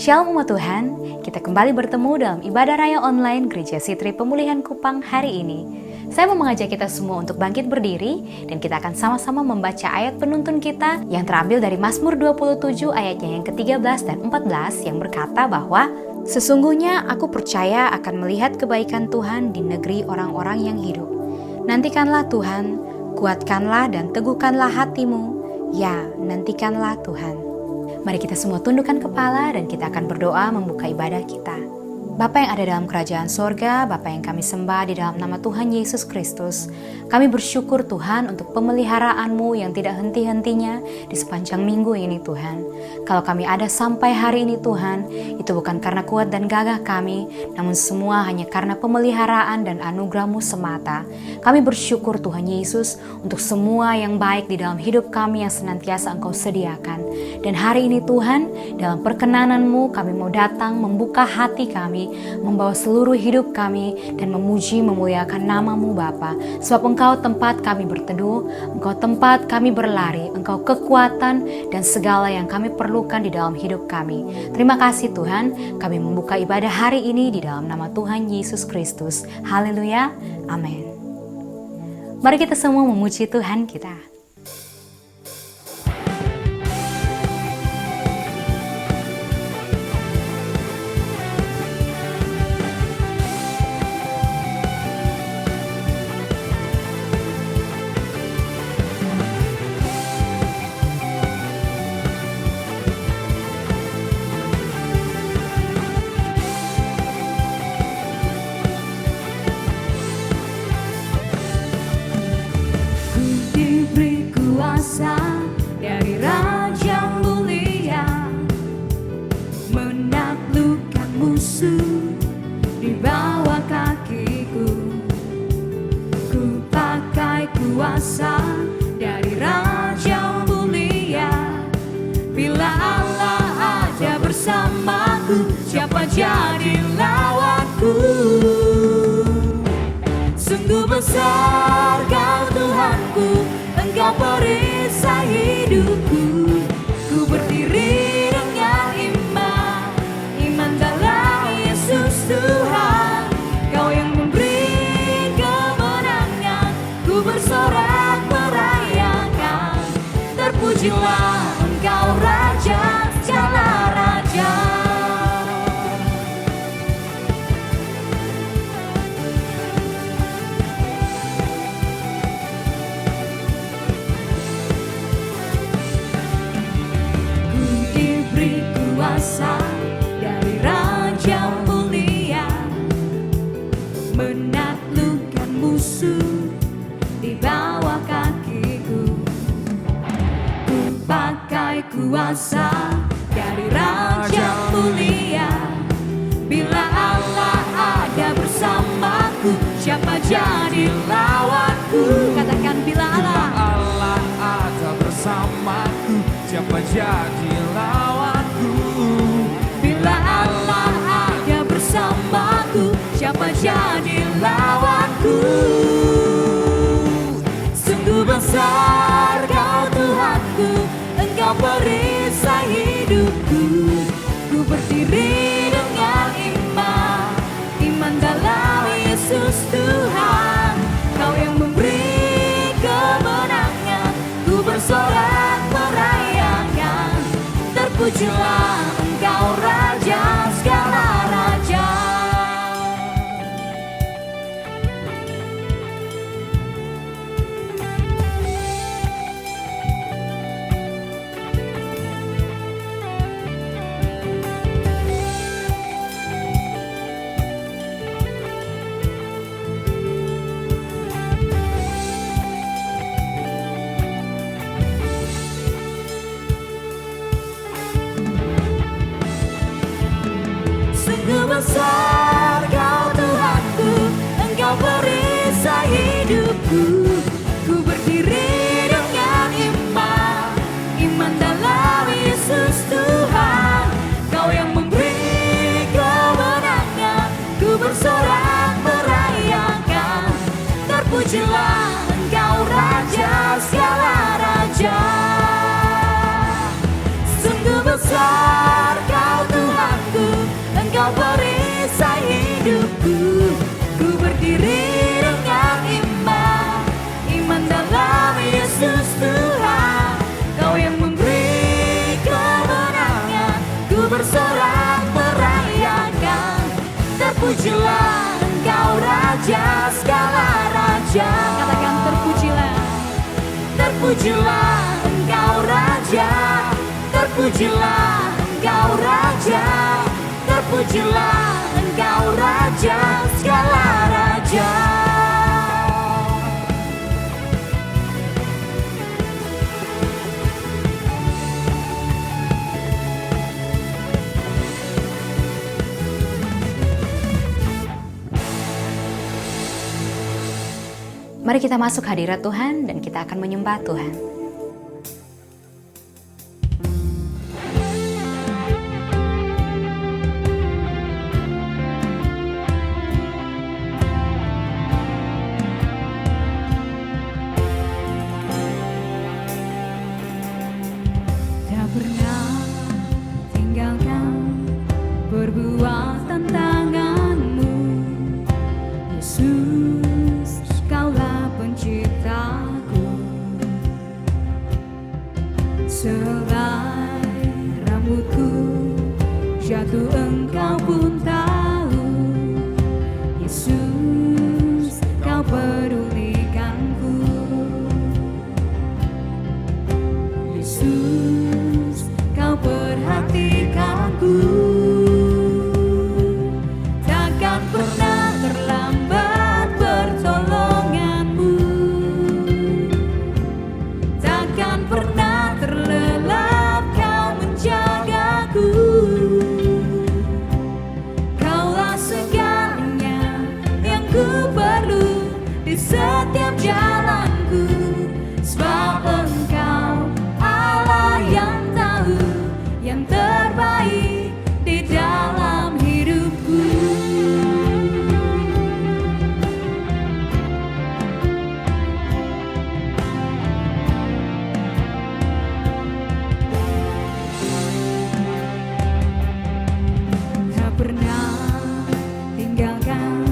Shalom umat Tuhan, kita kembali bertemu dalam ibadah raya online Gereja Sitri Pemulihan Kupang hari ini. Saya mau mengajak kita semua untuk bangkit berdiri dan kita akan sama-sama membaca ayat penuntun kita yang terambil dari Mazmur 27 ayatnya yang ke-13 dan 14 yang berkata bahwa sesungguhnya aku percaya akan melihat kebaikan Tuhan di negeri orang-orang yang hidup. Nantikanlah Tuhan, kuatkanlah dan teguhkanlah hatimu, ya nantikanlah Tuhan. Mari kita semua tundukkan kepala dan kita akan berdoa membuka ibadah kita. Bapa yang ada dalam kerajaan sorga, Bapa yang kami sembah di dalam nama Tuhan Yesus Kristus, kami bersyukur Tuhan untuk pemeliharaan-Mu yang tidak henti-hentinya di sepanjang minggu ini Tuhan. Kalau kami ada sampai hari ini Tuhan, itu bukan karena kuat dan gagah kami, namun semua hanya karena pemeliharaan dan anugerah-Mu semata. Kami bersyukur Tuhan Yesus untuk semua yang baik di dalam hidup kami yang senantiasa Engkau sediakan. Dan hari ini Tuhan, dalam perkenanan-Mu kami mau datang membuka hati kami, membawa seluruh hidup kami dan memuji memuliakan nama-Mu Bapa. Sebab Engkau tempat kami berteduh, Engkau tempat kami berlari, Engkau kekuatan dan segala yang kami perlukan di dalam hidup kami. Terima kasih Tuhan, kami membuka ibadah hari ini di dalam nama Tuhan Yesus Kristus. Haleluya, amin. Mari kita semua memuji Tuhan kita. Dari Raja mulia menaklukkan musuh di bawah kakiku. Ku pakai kuasa dari Raja mulia. Bila Allah ada bersamaku, siapa jadi lawanku? Sungguh besar Kau Tuhanku, Engkau perisai hidupku. Ku berdiri dengan iman dalam Yesus Tuhan. Kau yang memberi kemenangan, ku bersorak merayakan. Terpujilah Engkau Raja, segala raja. Dari Raja mulia menaklukkan musuh di bawah kakiku. Ku pakai kuasa dari Raja mulia. Bila Allah ada bersamaku, siapa jadi lawanku? Katakan bila Allah ada bersamaku, siapa jadi lawanku? Bila Allah ada bersamaku, siapa jadi lawanku? Sungguh besar Kau Tuhanku, Engkau perisai hidupku. Ku berdiri dengan iman dalam Yesus Tuhan. Kau yang memberi kemenangan, ku bersorak merayakan. Terpujilah Engkau Raja, segala raja. Besar Kau Tuhanku, Engkau perisai hidupku. Ku berdiri dengan iman dalam Yesus Tuhan. Kau yang memberi kemenangan, ku bersorak merayakan. Terpujilah Engkau Raja, segala raja. Sungguh besar Kau Tuhan, Raja. Katakan terpujilah, terpujilah Engkau Raja, terpujilah Engkau Raja, terpujilah Engkau Raja, segala raja. Mari kita masuk hadirat Tuhan dan kita akan menyembah Tuhan. Tak pernah tinggalkan perbuatan tanganmu, Yesus, Kaulah penciptaku. Selai rambutku jatuh Engkau pun tahu, Yesus, Kau pedulikanku. Yesus, Kau perhatikanku. Takkan pernah terlambat pertolonganmu, takkan pernah terlelap Kau menjagaku. Kaulah segalanya yang ku perlu di setiap jalanku, sebab Engkau Allah yang tahu yang terbaik di dalam hidupku. Tak pernah tinggalkan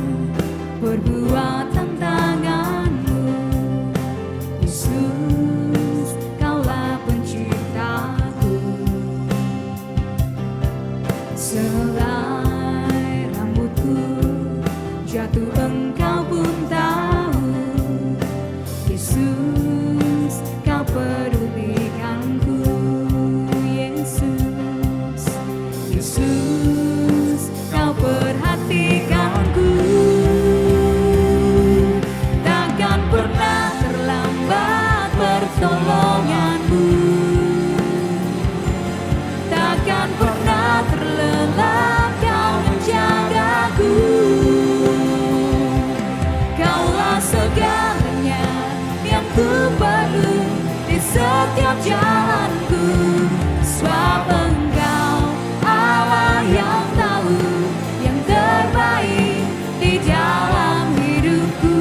perbuatan tanganmu, Yesus, Kaulah penciptaku. Selai rambutku jatuh Engkau pun tahu, Yesus, Kau pedulikanku. Yesus, Yesus, Kau perhatikanku. Takkan pernah terlambat pertolonganmu, takkan pernah terlelap Kau menjagaku. Kaulah segalanya yang ku perlu di setiap jalanku, sebab Engkau Allah yang tahu yang terbaik di dalam hidupku.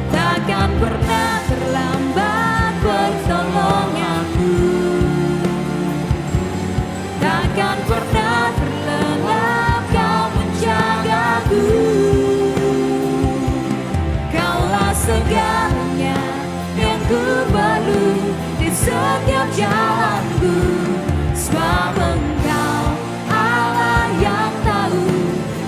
Takkan pernah terlambat pertolonganmu, takkan pernah terlelap Kau menjagaku. Kaulah segalanya yang ku perlu di setiap jalanku, sebab Engkau Allah yang tahu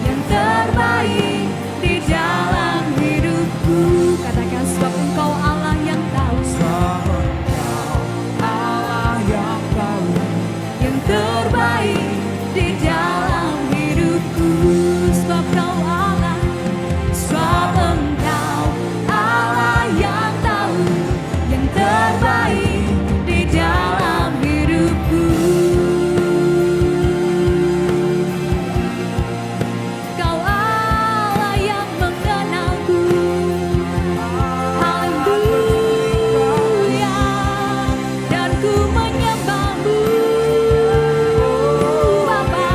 yang terbaik di dalam hidupku. Katakan, sebab Engkau Allah yang tahu, Sebab Engkau Allah yang tahu yang terbaik di dalam hidupku. Sebab Kau Allah, sebab Engkau Allah yang tahu yang terbaik di dalam hidupku. Kau Allah yang mengenalku. Haleluya. Dan ku menyembah-Mu, Bapa.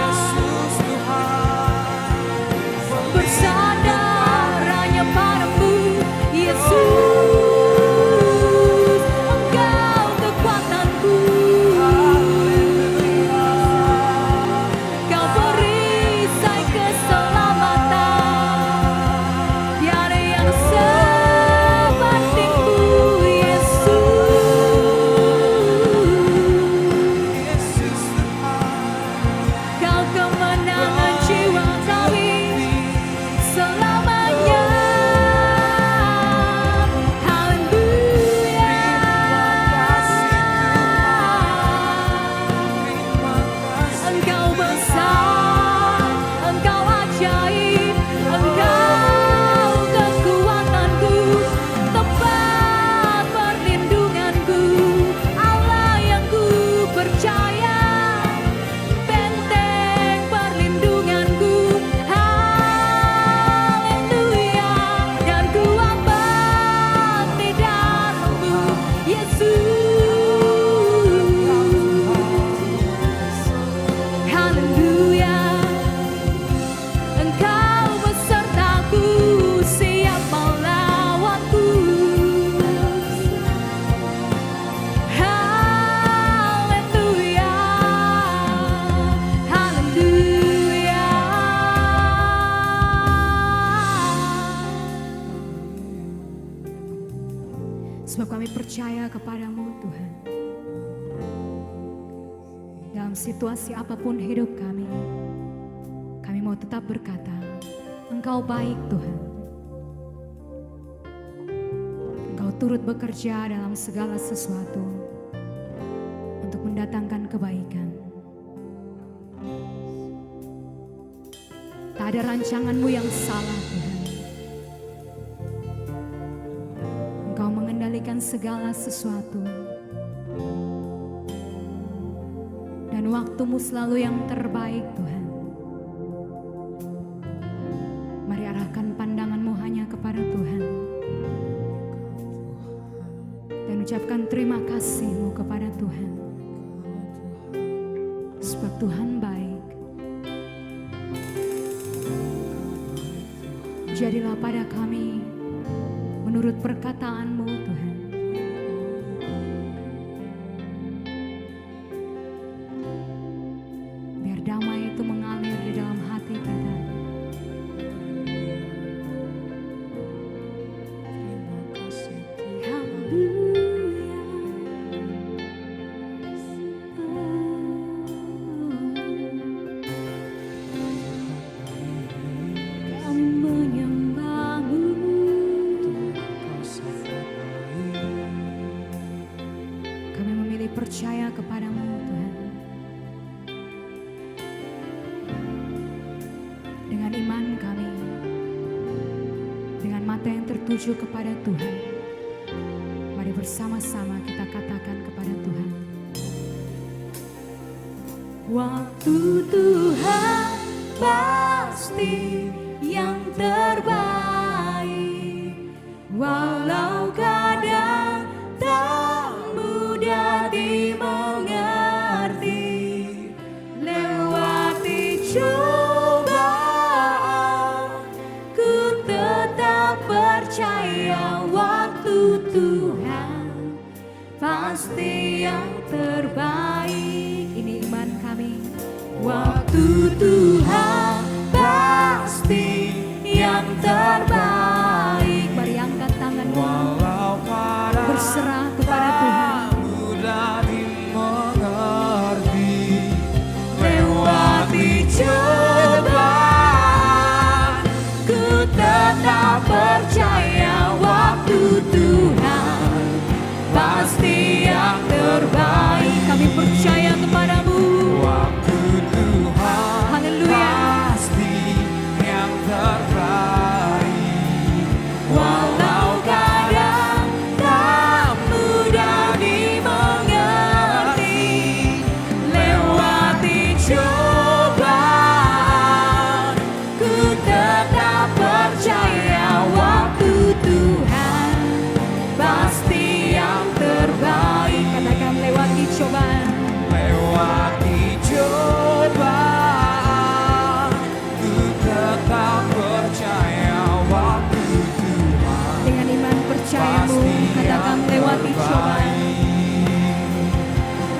Bersandar hanya pada-Mu, Yesus. Engkau kekuatanku. Kau perisai keselamatan. Tiada yang seperti-Mu, Yesus. Kau kemenangan jiwa kami, Engkau besertaku, siapa lawanku? Haleluya, haleluya. Sebab kami percaya kepadamu Tuhan. Dalam situasi apapun hidup kami mau tetap berkata, Engkau baik Tuhan. Engkau turut bekerja dalam segala sesuatu untuk mendatangkan kebaikan. Tak ada rancanganmu yang salah Tuhan. Engkau mengendalikan segala sesuatu. Dan waktumu selalu yang terbaik Tuhan. Mari arahkan pandanganmu hanya kepada Tuhan. Dan ucapkan terima kasihmu kepada Tuhan. Sebab Tuhan baik. Jadilah pada kami menurut perkataanmu Tuhan. Biar damai itu mengalir di dalam hati kita. Percaya kepadamu Tuhan. Dengan iman kami, dengan mata yang tertuju kepada Tuhan, mari bersama-sama kita katakan kepada Tuhan. Waktu Tuhan pasti yang terbaik, walau kadang tak mudah dimengerti, lewati cobaan, ku tetap percaya waktu Tuhan pasti yang terbaik. Ini iman kami. Waktu Tuhan pasti yang terbaik. Mari angkat tanganmu, berserah kepada Tuhan. Mudah dimengerti, Lewati cobaan, ku tetap percaya waktu Tuhan pasti yang terbaik. Kami percaya kepadamu. waktu Tuhan Haleluya. pasti yang terbaik. Walau kadang tak mudah dimengerti, lewati cobaan, ku tetap percaya waktu Tuhan pasti yang terbaik. Katakan lewati cobaan. Lewati cobaan, ku tetap percaya waktu Tuhan Dengan iman percayamu, katakan lewati cobaan.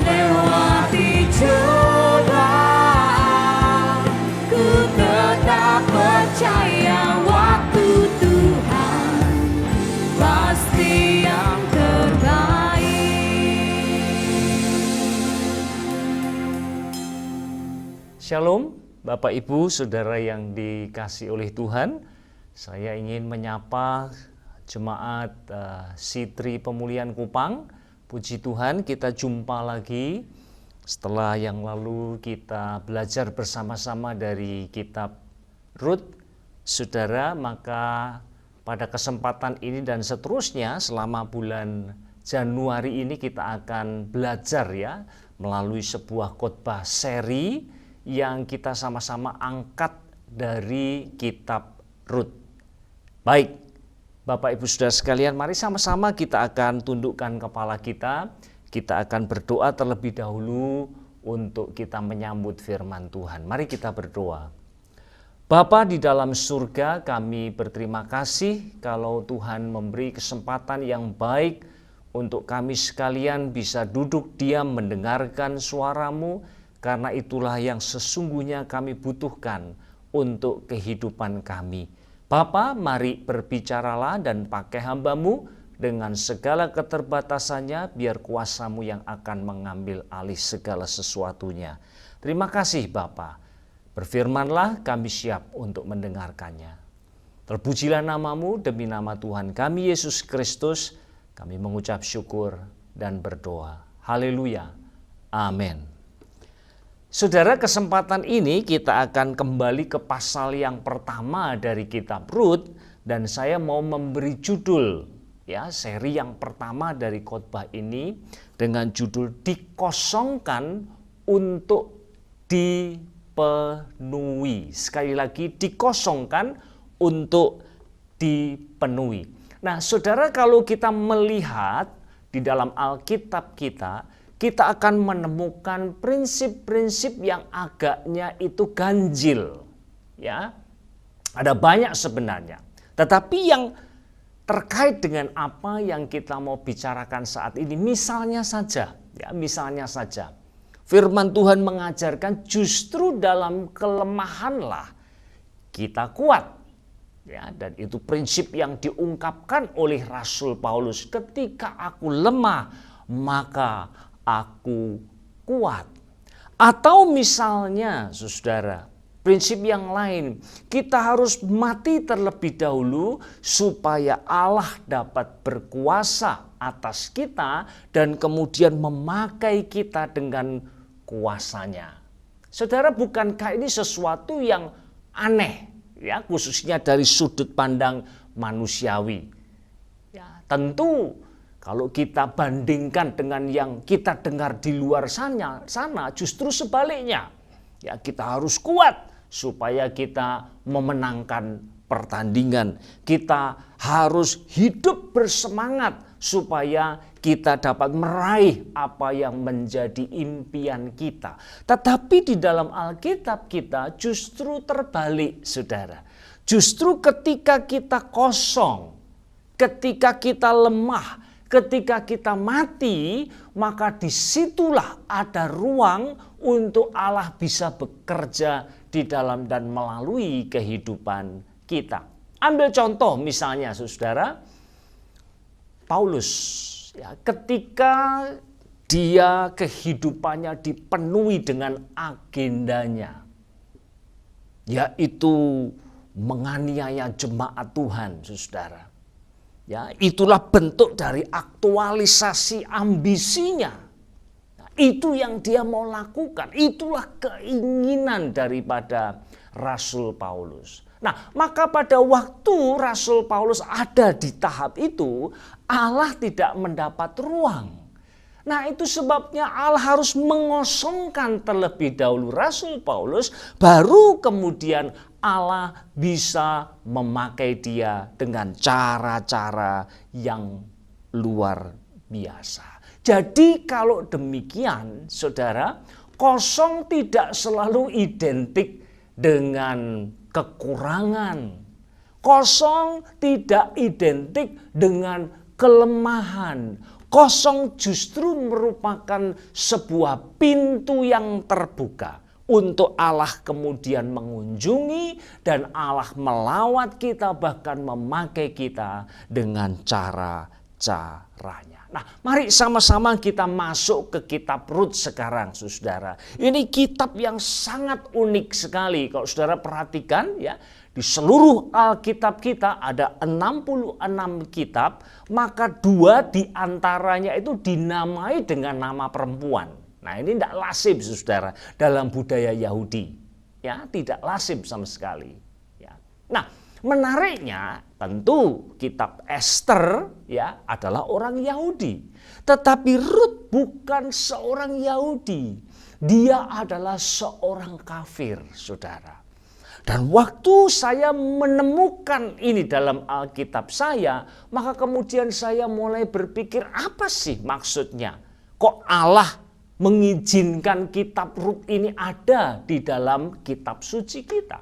Lewati cobaan, ku tetap percaya waktu Tuhan pasti yang terbaik. Shalom, Bapak Ibu, Saudara yang dikasihi oleh Tuhan. Saya ingin menyapa jemaat Sitri Pemulihan Kupang. Puji Tuhan, kita jumpa lagi setelah yang lalu kita belajar bersama-sama dari kitab Rut. Saudara, maka pada kesempatan ini dan seterusnya selama bulan Januari ini kita akan belajar ya melalui sebuah khotbah seri yang kita sama-sama angkat dari kitab Rut. Baik, Bapak Ibu Saudara sekalian, mari sama-sama kita akan tundukkan kepala kita. Kita akan berdoa terlebih dahulu untuk kita menyambut firman Tuhan. Mari kita berdoa. Bapa di dalam surga, kami berterima kasih kalau Tuhan memberi kesempatan yang baik untuk kami sekalian bisa duduk diam mendengarkan suara-Mu, karena itulah yang sesungguhnya kami butuhkan untuk kehidupan kami. Bapa, mari berbicaralah dan pakai hamba-Mu dengan segala keterbatasannya, biar kuasa-Mu yang akan mengambil alih segala sesuatunya. Terima kasih Bapa. Berfirmanlah, kami siap untuk mendengarkannya. Terpujilah nama-Mu, demi nama Tuhan kami Yesus Kristus, kami mengucap syukur dan berdoa. Haleluya. Amin. Saudara, kesempatan ini kita akan kembali ke pasal yang pertama dari kitab Rut, dan saya mau memberi judul seri yang pertama dari khotbah ini dengan judul dikosongkan untuk dipenuhi. Sekali lagi, dikosongkan untuk dipenuhi. Nah, saudara, kalau kita melihat di dalam Alkitab kita akan menemukan prinsip-prinsip yang agaknya itu ganjil. Ya, ada banyak sebenarnya. Tetapi yang terkait dengan apa yang kita mau bicarakan saat ini, misalnya saja, firman Tuhan mengajarkan justru dalam kelemahanlah kita kuat. Ya, dan itu prinsip yang diungkapkan oleh Rasul Paulus, ketika aku lemah maka aku kuat. Atau misalnya saudara, prinsip yang lain, kita harus mati terlebih dahulu supaya Allah dapat berkuasa atas kita dan kemudian memakai kita dengan kuasanya. Saudara, bukankah ini sesuatu yang aneh, ya, khususnya dari sudut pandang manusiawi? Ya, tentu kalau kita bandingkan dengan yang kita dengar di luar sana justru sebaliknya. Ya, kita harus kuat supaya kita memenangkan pertandingan. Kita harus hidup bersemangat supaya kita dapat meraih apa yang menjadi impian kita. Tetapi di dalam Alkitab kita justru terbalik, saudara. Justru ketika kita kosong, ketika kita lemah, ketika kita mati, maka disitulah ada ruang untuk Allah bisa bekerja di dalam dan melalui kehidupan kita. Ambil contoh misalnya, saudara, Paulus, ya, ketika dia kehidupannya dipenuhi dengan agendanya, yaitu menganiaya jemaat Tuhan, saudara. Ya, itulah bentuk dari aktualisasi ambisinya. Nah, itu yang dia mau lakukan, itulah keinginan daripada Rasul Paulus. Nah, maka pada waktu Rasul Paulus ada di tahap itu, Allah tidak mendapat ruang. Nah, itu sebabnya Allah harus mengosongkan terlebih dahulu Rasul Paulus, baru kemudian Allah bisa memakai dia dengan cara-cara yang luar biasa. Jadi kalau demikian, saudara, kosong tidak selalu identik dengan kekurangan. Kosong tidak identik dengan kelemahan. Kosong justru merupakan sebuah pintu yang terbuka untuk Allah kemudian mengunjungi dan Allah melawat kita, bahkan memakai kita dengan cara-caranya. Nah, mari sama-sama kita masuk ke kitab Rut sekarang, saudara. Ini kitab yang sangat unik sekali. Kalau saudara perhatikan, ya, di seluruh Alkitab kita ada 66 kitab, maka 2 diantaranya itu dinamai dengan nama perempuan. Nah, ini tidak lazim, saudara, dalam budaya Yahudi. Ya, tidak lazim sama sekali. Ya. Nah, menariknya tentu kitab Ester, ya, adalah orang Yahudi. Tetapi Rut bukan seorang Yahudi. Dia adalah seorang kafir, saudara. Dan waktu saya menemukan ini dalam Alkitab saya, maka kemudian saya mulai berpikir, apa sih maksudnya? Kok Allah mengizinkan kitab Rut ini ada di dalam kitab suci kita?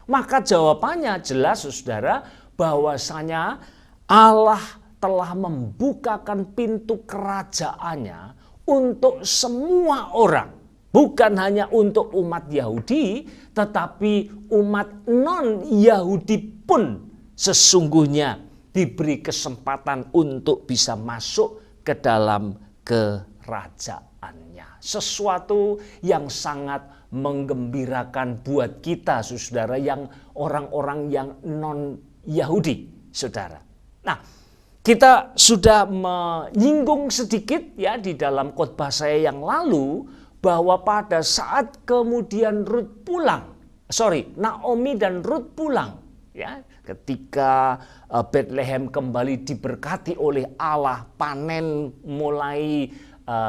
Maka jawabannya jelas saudara, bahwasanya Allah telah membukakan pintu kerajaannya untuk semua orang. Bukan hanya untuk umat Yahudi, tetapi umat non-Yahudi pun sesungguhnya diberi kesempatan untuk bisa masuk ke dalam kerajaannya. Sesuatu yang sangat menggembirakan buat kita, saudara, yang orang-orang yang non-Yahudi, saudara. Nah, kita sudah menyinggung sedikit ya di dalam khotbah saya yang lalu bahwa pada saat kemudian Naomi dan Rut pulang ya, ketika Bethlehem kembali diberkati oleh Allah, panen mulai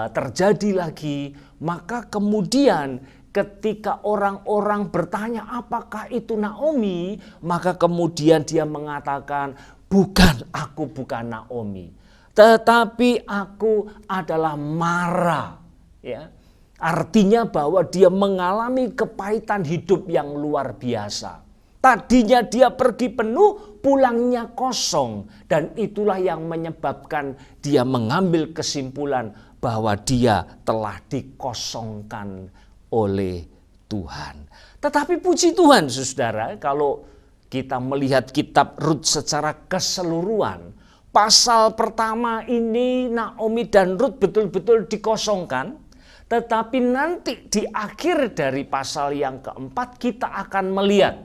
terjadi lagi, maka kemudian ketika orang-orang bertanya apakah itu Naomi, maka kemudian dia mengatakan, aku bukan Naomi, tetapi aku adalah Mara. Ya, artinya bahwa dia mengalami kepahitan hidup yang luar biasa. Tadinya dia pergi penuh, pulangnya kosong, dan itulah yang menyebabkan dia mengambil kesimpulan bahwa dia telah dikosongkan oleh Tuhan. Tetapi puji Tuhan, saudara, kalau kita melihat kitab Rut secara keseluruhan, pasal pertama ini Naomi dan Rut betul-betul dikosongkan, tetapi nanti di akhir dari pasal yang keempat kita akan melihat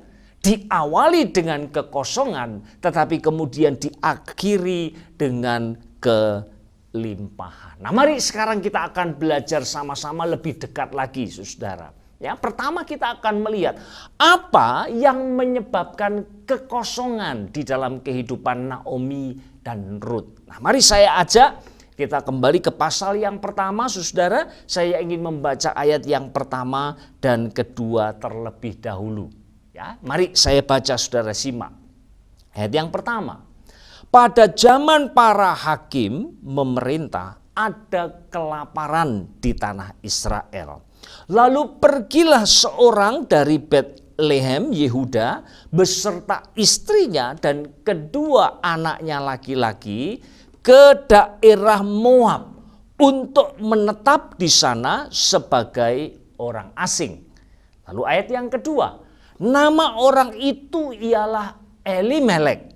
diawali dengan kekosongan, tetapi kemudian diakhiri dengan kelimpahan. Nah, mari sekarang kita akan belajar sama-sama lebih dekat lagi, saudara. Ya, pertama kita akan melihat apa yang menyebabkan kekosongan di dalam kehidupan Naomi dan Rut. Nah, mari saya ajak kita kembali ke pasal yang pertama, saudara. Saya ingin membaca ayat yang pertama dan kedua terlebih dahulu. Ya, mari saya baca, saudara, simak. Ayat yang pertama. Pada zaman para hakim memerintah, ada kelaparan di tanah Israel. Lalu pergilah seorang dari Bethlehem Yehuda beserta istrinya dan kedua anaknya laki-laki ke daerah Moab untuk menetap di sana sebagai orang asing. Lalu ayat yang kedua, nama orang itu ialah Elimelek,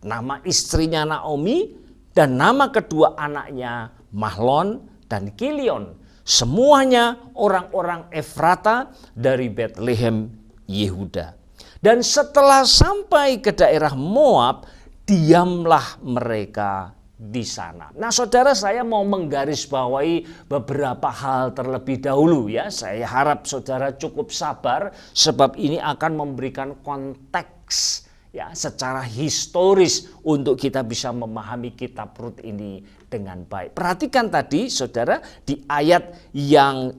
nama istrinya Naomi, dan nama kedua anaknya Mahlon dan Kilion. Semuanya orang-orang Efrata dari Bethlehem Yehuda. Dan setelah sampai ke daerah Moab, diamlah mereka di sana. Nah, saudara, saya mau menggarisbawahi beberapa hal terlebih dahulu ya. Saya harap saudara cukup sabar sebab ini akan memberikan konteks ya secara historis untuk kita bisa memahami kitab Rut ini dengan baik. Perhatikan tadi, saudara, di ayat yang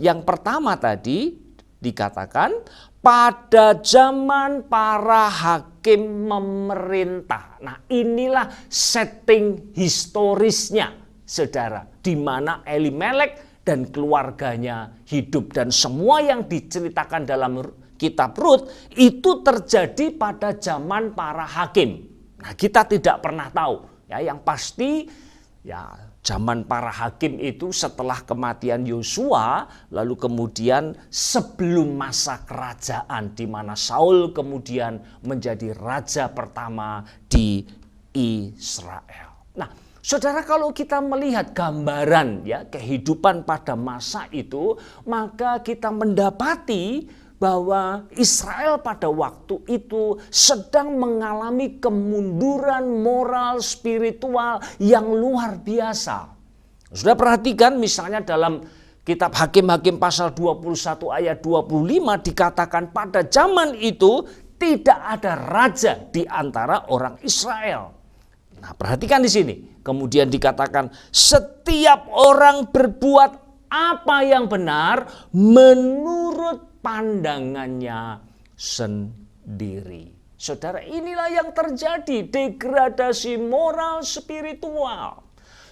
yang pertama tadi dikatakan pada zaman para hakim memerintah. Nah, inilah setting historisnya, saudara, di mana Elimelek dan keluarganya hidup, dan semua yang diceritakan dalam kitab Rut itu terjadi pada zaman para hakim. Nah, kita tidak pernah tahu ya, yang pasti ya zaman para hakim itu setelah kematian Yosua, lalu kemudian sebelum masa kerajaan di mana Saul kemudian menjadi raja pertama di Israel. Nah, saudara, kalau kita melihat gambaran ya kehidupan pada masa itu, maka kita mendapati bahwa Israel pada waktu itu sedang mengalami kemunduran moral spiritual yang luar biasa. Sudah perhatikan misalnya dalam kitab Hakim-Hakim pasal 21 ayat 25 dikatakan pada zaman itu tidak ada raja di antara orang Israel. Nah, perhatikan di sini. Kemudian dikatakan setiap orang berbuat apa yang benar menurut pandangannya sendiri. Saudara, inilah yang terjadi, degradasi moral spiritual.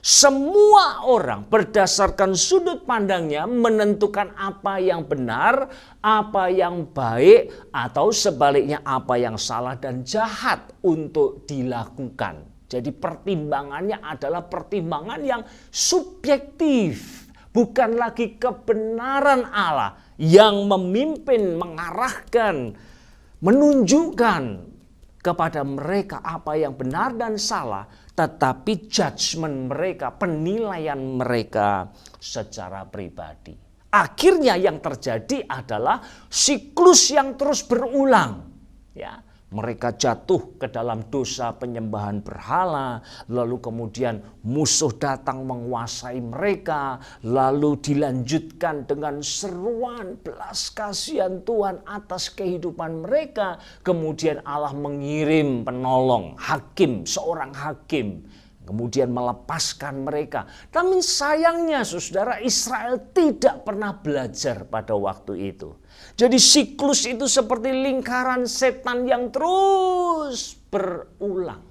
Semua orang berdasarkan sudut pandangnya menentukan apa yang benar, apa yang baik, atau sebaliknya apa yang salah dan jahat untuk dilakukan. Jadi pertimbangannya adalah pertimbangan yang subjektif. Bukan lagi kebenaran Allah yang memimpin, mengarahkan, menunjukkan kepada mereka apa yang benar dan salah, tetapi judgement mereka, penilaian mereka secara pribadi. Akhirnya yang terjadi adalah siklus yang terus berulang. Ya, mereka jatuh ke dalam dosa penyembahan berhala, lalu kemudian musuh datang menguasai mereka, lalu dilanjutkan dengan seruan belas kasihan Tuhan atas kehidupan mereka. Kemudian Allah mengirim penolong, hakim, seorang hakim, kemudian melepaskan mereka. Tapi sayangnya saudara, Israel tidak pernah belajar pada waktu itu. Jadi siklus itu seperti lingkaran setan yang terus berulang.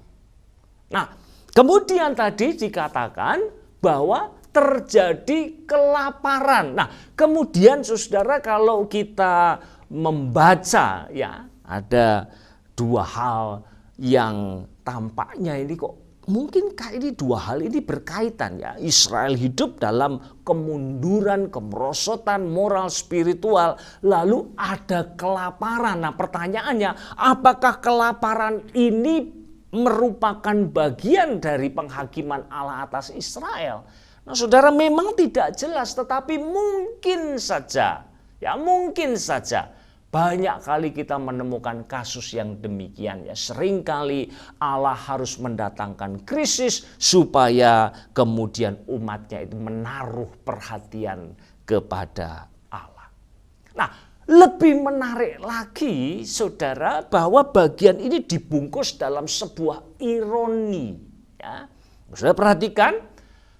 Nah, kemudian tadi dikatakan bahwa terjadi kelaparan. Nah, kemudian saudara, kalau kita membaca, ya, ada dua hal yang tampaknya ini kok mungkinkah ini dua hal ini berkaitan, ya. Israel hidup dalam kemunduran, kemerosotan moral spiritual, lalu ada kelaparan. Nah, pertanyaannya, apakah kelaparan ini merupakan bagian dari penghakiman Allah atas Israel? Nah, saudara, memang tidak jelas, tetapi mungkin saja, ya, mungkin saja. Banyak kali kita menemukan kasus yang demikian, ya. Seringkali Allah harus mendatangkan krisis supaya kemudian umatnya itu menaruh perhatian kepada Allah. Nah, lebih menarik lagi saudara, bahwa bagian ini dibungkus dalam sebuah ironi, ya. Saudara perhatikan,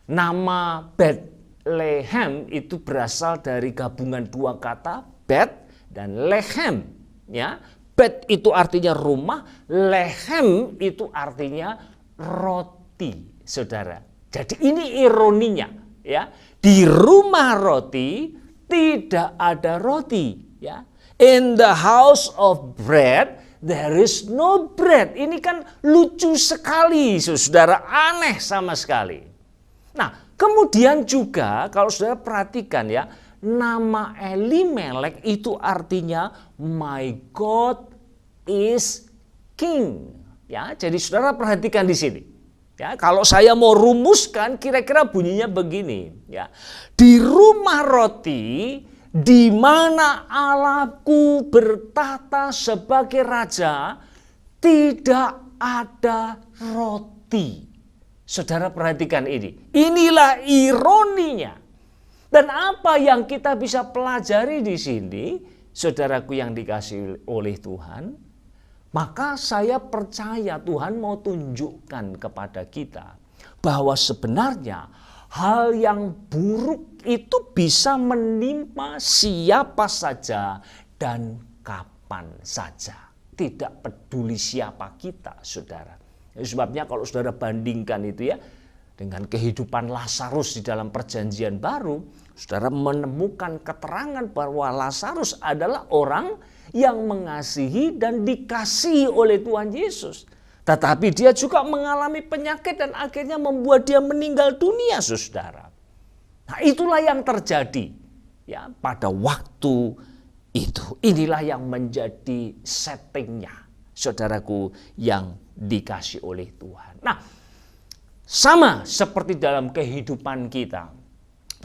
nama Bethlehem itu berasal dari gabungan dua kata, Bet dan Lehem, ya. Bet itu artinya rumah, lehem itu artinya roti, saudara. Jadi ini ironinya, ya. Di rumah roti tidak ada roti, ya. In the house of bread there is no bread. Ini kan lucu sekali, saudara, aneh sama sekali. Nah, kemudian juga kalau saudara perhatikan, ya, nama Elimelek itu artinya my God is king. Ya, jadi saudara perhatikan di sini. Ya, kalau saya mau rumuskan kira-kira bunyinya begini, ya. Di rumah roti di mana Allahku bertahta sebagai raja, tidak ada roti. Saudara perhatikan ini. Inilah ironinya. Dan apa yang kita bisa pelajari di sini, saudaraku yang dikasihi oleh Tuhan, maka saya percaya Tuhan mau tunjukkan kepada kita bahwa sebenarnya hal yang buruk itu bisa menimpa siapa saja dan kapan saja. Tidak peduli siapa kita, saudara. Sebabnya kalau saudara bandingkan itu, ya, dengan kehidupan Lazarus di dalam perjanjian baru, saudara menemukan keterangan bahwa Lazarus adalah orang yang mengasihi dan dikasihi oleh Tuhan Yesus. Tetapi dia juga mengalami penyakit dan akhirnya membuat dia meninggal dunia, saudara. Nah, itulah yang terjadi, ya, pada waktu itu. Inilah yang menjadi settingnya, saudaraku yang dikasihi oleh Tuhan. Nah, sama seperti dalam kehidupan kita,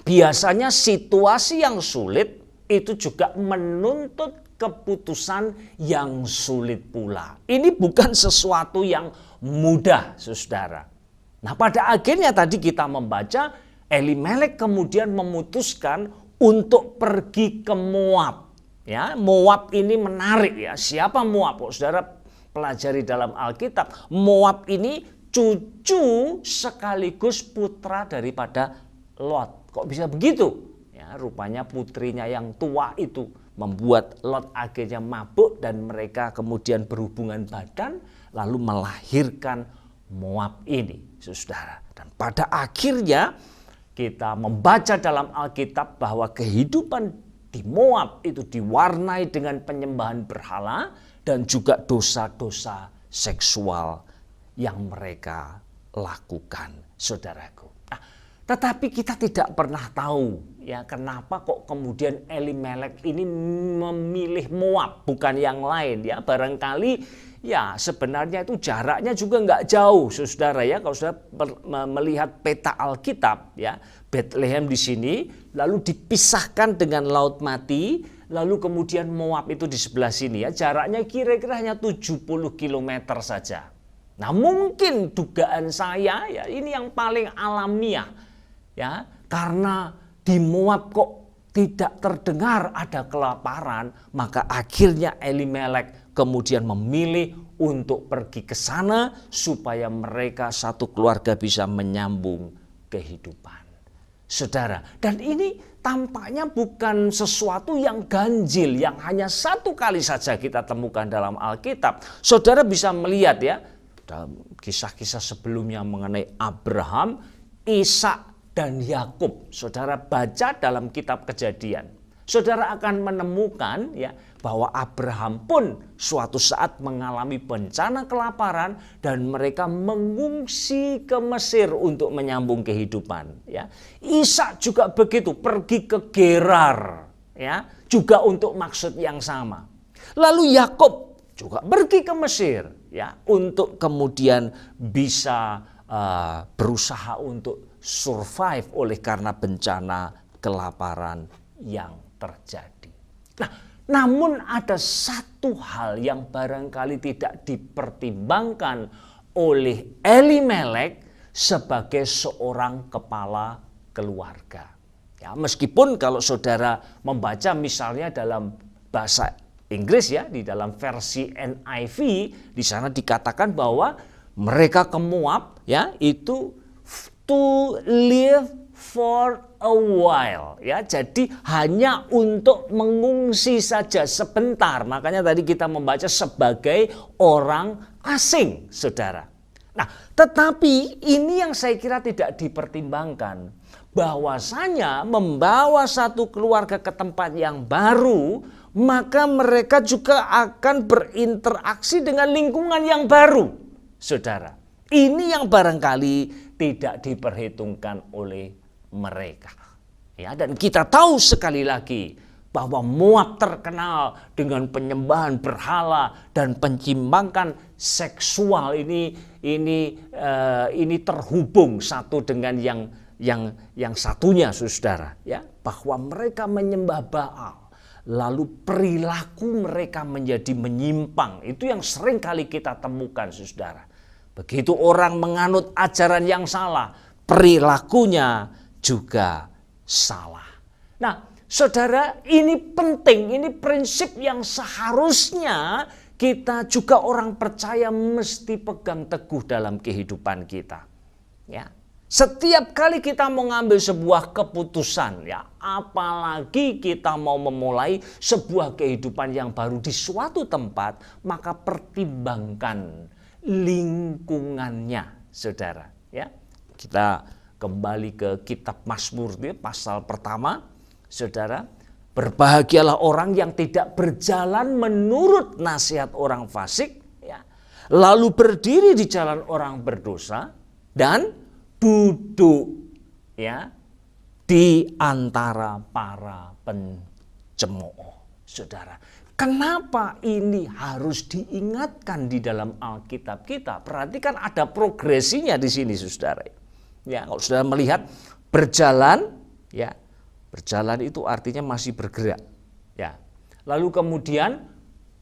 biasanya situasi yang sulit itu juga menuntut keputusan yang sulit pula. Ini bukan sesuatu yang mudah, saudara. Nah, pada akhirnya tadi kita membaca, Elimelek kemudian memutuskan untuk pergi ke Moab. Ya, Moab ini menarik, ya. Siapa Moab? Saudara pelajari dalam Alkitab. Moab ini cucu sekaligus putra daripada Lot. Kok bisa begitu? Ya, rupanya putrinya yang tua itu membuat Lot akhirnya mabuk dan mereka kemudian berhubungan badan lalu melahirkan Moab ini, saudara. Dan pada akhirnya kita membaca dalam Alkitab bahwa kehidupan di Moab itu diwarnai dengan penyembahan berhala dan juga dosa-dosa seksual yang mereka lakukan, saudaraku. Nah, tetapi kita tidak pernah tahu ya kenapa kok kemudian Elimelek ini memilih Moab bukan yang lain ya. Barangkali ya sebenarnya itu jaraknya juga nggak jauh, saudara ya. Kalau saudara melihat peta Alkitab ya, Bethlehem di sini lalu dipisahkan dengan Laut Mati, lalu kemudian Moab itu di sebelah sini ya. Jaraknya kira-kira hanya 70 km saja. Nah, mungkin dugaan saya ya ini yang paling alamiah ya, karena di Moab kok tidak terdengar ada kelaparan, maka akhirnya Elimelek kemudian memilih untuk pergi ke sana supaya mereka satu keluarga bisa menyambung kehidupan. Saudara, dan ini tampaknya bukan sesuatu yang ganjil, yang hanya satu kali saja kita temukan dalam Alkitab. Saudara bisa melihat ya, dalam kisah-kisah sebelumnya mengenai Abraham, Ishak dan Yakub. Saudara baca dalam kitab Kejadian. Saudara akan menemukan ya bahwa Abraham pun suatu saat mengalami bencana kelaparan dan mereka mengungsi ke Mesir untuk menyambung kehidupan ya. Ishak juga begitu, pergi ke Gerar ya, juga untuk maksud yang sama. Lalu Yakub juga pergi ke Mesir ya untuk kemudian bisa berusaha untuk survive oleh karena bencana kelaparan yang terjadi. Nah, namun ada satu hal yang barangkali tidak dipertimbangkan oleh Elimelek sebagai seorang kepala keluarga. Ya, meskipun kalau saudara membaca misalnya dalam bahasa Inggris ya, di dalam versi NIV, di sana dikatakan bahwa mereka ke Moab ya itu to live for a while ya, jadi hanya untuk mengungsi saja sebentar. Makanya tadi kita membaca sebagai orang asing, saudara. Nah, tetapi ini yang saya kira tidak dipertimbangkan, bahwasanya membawa satu keluarga ke tempat yang baru, maka mereka juga akan berinteraksi dengan lingkungan yang baru, saudara. Ini yang barangkali tidak diperhitungkan oleh mereka. Ya, dan kita tahu sekali lagi bahwa Moab terkenal dengan penyembahan berhala dan penyimpangan seksual ini terhubung satu dengan yang satunya, saudara. Ya, bahwa mereka menyembah Baal, lalu perilaku mereka menjadi menyimpang. Itu yang sering kali kita temukan, saudara. Begitu orang menganut ajaran yang salah, perilakunya juga salah. Nah, saudara, ini penting, ini prinsip yang seharusnya kita juga orang percaya mesti pegang teguh dalam kehidupan kita. Ya. Setiap kali kita mau ngambil sebuah keputusan, ya, apalagi kita mau memulai sebuah kehidupan yang baru di suatu tempat, maka pertimbangkan lingkungannya, saudara. Ya, kita kembali ke kitab Mazmur pasal pertama, saudara. Berbahagialah orang yang tidak berjalan menurut nasihat orang fasik, ya, lalu berdiri di jalan orang berdosa dan duduk ya di antara para pencemooh, saudara. Kenapa ini harus diingatkan di dalam Alkitab kita? Perhatikan ada progresinya di sini, saudara. Ya, kalau saudara melihat berjalan, ya, berjalan itu artinya masih bergerak. Ya, lalu kemudian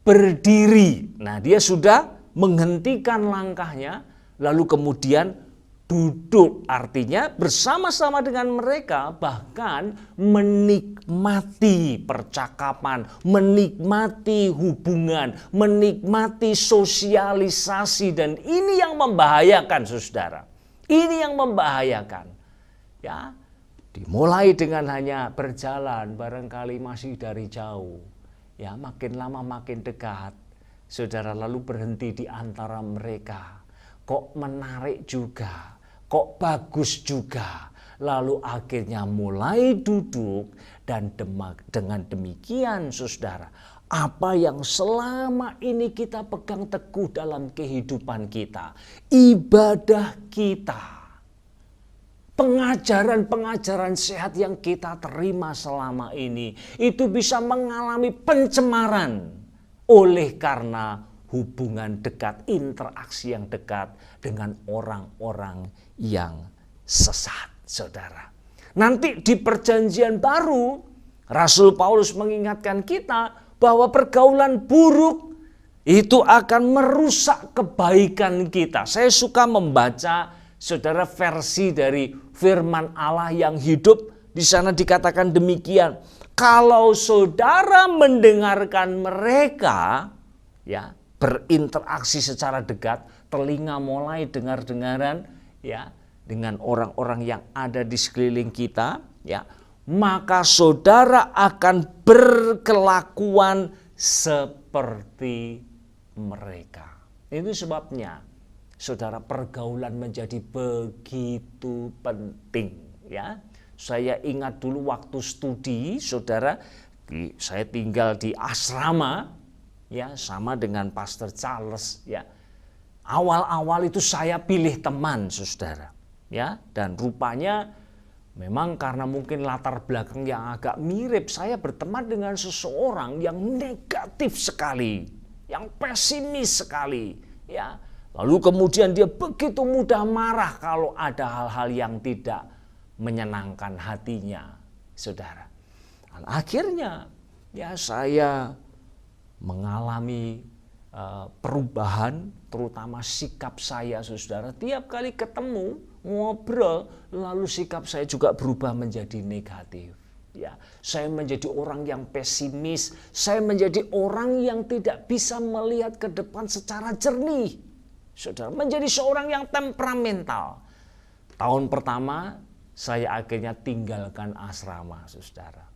berdiri. Nah, dia sudah menghentikan langkahnya, lalu kemudian duduk, artinya bersama-sama dengan mereka, bahkan menikmati percakapan, menikmati hubungan, menikmati sosialisasi. Dan ini yang membahayakan, saudara. Ini yang membahayakan. Ya, dimulai dengan hanya berjalan, barangkali masih dari jauh. Ya, makin lama makin dekat. Saudara, lalu berhenti di antara mereka. kok menarik juga, kok bagus juga. Lalu akhirnya mulai duduk dan dengan demikian saudara, apa yang selama ini kita pegang teguh dalam kehidupan kita, ibadah kita, pengajaran-pengajaran sehat yang kita terima selama ini itu bisa mengalami pencemaran oleh karena hubungan dekat, interaksi yang dekat dengan orang-orang yang sesat, saudara. Nanti di perjanjian baru, Rasul Paulus mengingatkan kita bahwa pergaulan buruk itu akan merusak kebaikan kita. Saya suka membaca, saudara, versi dari firman Allah yang hidup. Di sana dikatakan demikian, kalau saudara mendengarkan mereka, ya, berinteraksi secara dekat, telinga mulai dengar-dengaran, ya, dengan orang-orang yang ada di sekeliling kita, ya, maka saudara akan berkelakuan seperti mereka. Itu sebabnya, saudara, pergaulan menjadi begitu penting, ya. Saya ingat dulu waktu studi, saudara, saya tinggal di asrama, ya, sama dengan Pastor Charles, ya. Awal-awal itu saya pilih teman, saudara, ya, dan rupanya memang karena mungkin latar belakang yang agak mirip, saya berteman dengan seseorang yang negatif sekali, yang pesimis sekali, ya. Lalu kemudian dia begitu mudah marah kalau ada hal-hal yang tidak menyenangkan hatinya, saudara. Dan akhirnya, ya, saya mengalami perubahan, terutama sikap saya, saudara. Tiap kali ketemu, ngobrol, lalu sikap saya juga berubah menjadi negatif. Ya, saya menjadi orang yang pesimis, saya menjadi orang yang tidak bisa melihat ke depan secara jernih, saudara. Menjadi seorang yang temperamental. Tahun pertama, saya akhirnya tinggalkan asrama, saudara.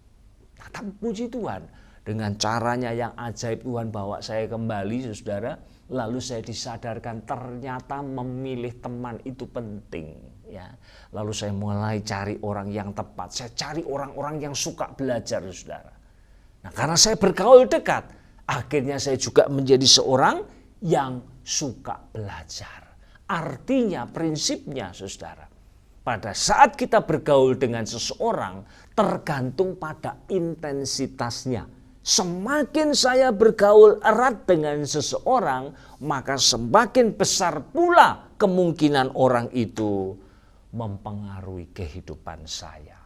Nah, tapi puji Tuhan, dengan caranya yang ajaib Tuhan bawa saya kembali, saudara. Lalu saya disadarkan ternyata memilih teman itu penting, ya. Lalu saya mulai cari orang yang tepat. Saya cari orang-orang yang suka belajar, saudara. Nah, karena saya bergaul dekat, akhirnya saya juga menjadi seorang yang suka belajar. Artinya, prinsipnya, saudara, pada saat kita bergaul dengan seseorang tergantung pada intensitasnya. Semakin saya bergaul erat dengan seseorang, maka semakin besar pula kemungkinan orang itu mempengaruhi kehidupan saya.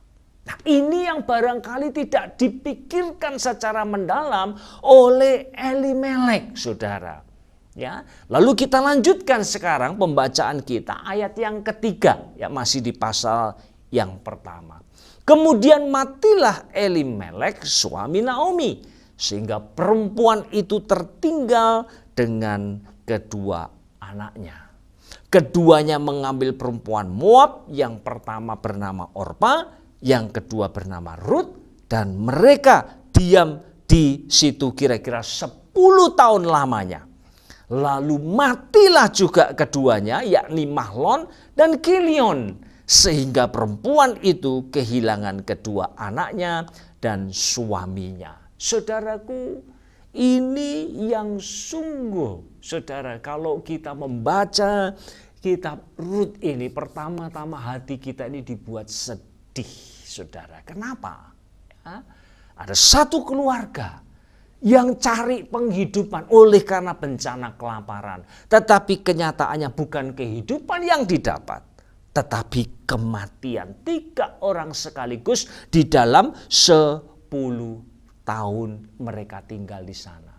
Nah, ini yang barangkali tidak dipikirkan secara mendalam oleh Elimelek, saudara. Ya, lalu kita lanjutkan sekarang pembacaan kita ayat yang ketiga, ya, masih di pasal yang pertama. Kemudian matilah Elimelek suami Naomi, sehingga perempuan itu tertinggal dengan kedua anaknya. Keduanya mengambil perempuan Moab, yang pertama bernama Orpa, yang kedua bernama Rut, dan mereka diam di situ kira-kira 10 tahun lamanya. Lalu matilah juga keduanya, yakni Mahlon dan Kilion, sehingga perempuan itu kehilangan kedua anaknya dan suaminya. Saudaraku, ini yang sungguh, saudara, kalau kita membaca kitab Rut ini, pertama-tama hati kita ini dibuat sedih, saudara. Kenapa? Ya, ada satu keluarga yang cari penghidupan oleh karena bencana kelaparan. Tetapi kenyataannya bukan kehidupan yang didapat, tetapi kematian. 3 orang sekaligus di dalam 10 tahun mereka tinggal di sana.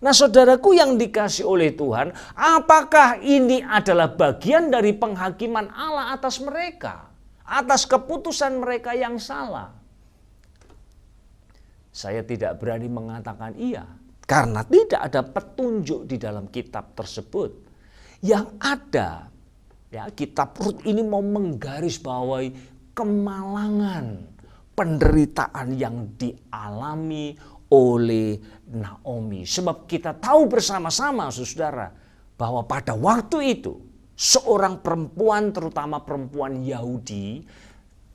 Nah, saudaraku yang dikasihi oleh Tuhan, apakah ini adalah bagian dari penghakiman Allah atas mereka? Atas keputusan mereka yang salah? Saya tidak berani mengatakan iya, karena tidak ada petunjuk di dalam kitab tersebut. Yang ada, ya, kitab Rut ini mau menggarisbawahi kemalangan, penderitaan yang dialami oleh Naomi. Sebab kita tahu bersama-sama, saudara, bahwa pada waktu itu seorang perempuan, terutama perempuan Yahudi,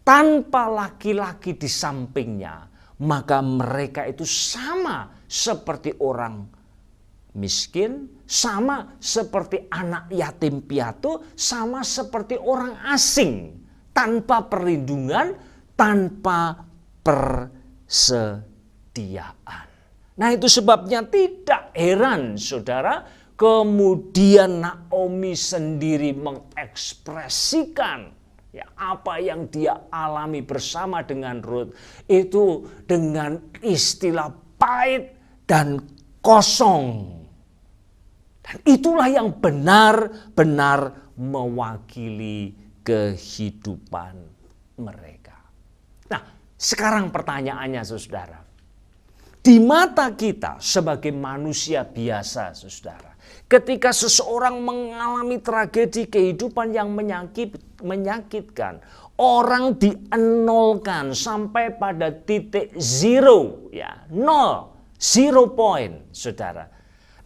tanpa laki-laki di sampingnya, maka mereka itu sama seperti orang miskin, sama seperti anak yatim piatu, sama seperti orang asing, tanpa perlindungan, tanpa persediaan. Nah, itu sebabnya tidak heran, saudara, kemudian Naomi sendiri mengekspresikan apa yang dia alami bersama dengan Rut itu dengan istilah pahit dan kosong. Dan itulah yang benar-benar mewakili kehidupan mereka. Nah, sekarang pertanyaannya, saudara. Di mata kita sebagai manusia biasa, saudara, ketika seseorang mengalami tragedi kehidupan yang menyakitkan, orang dienolkan sampai pada titik zero, zero point, saudara.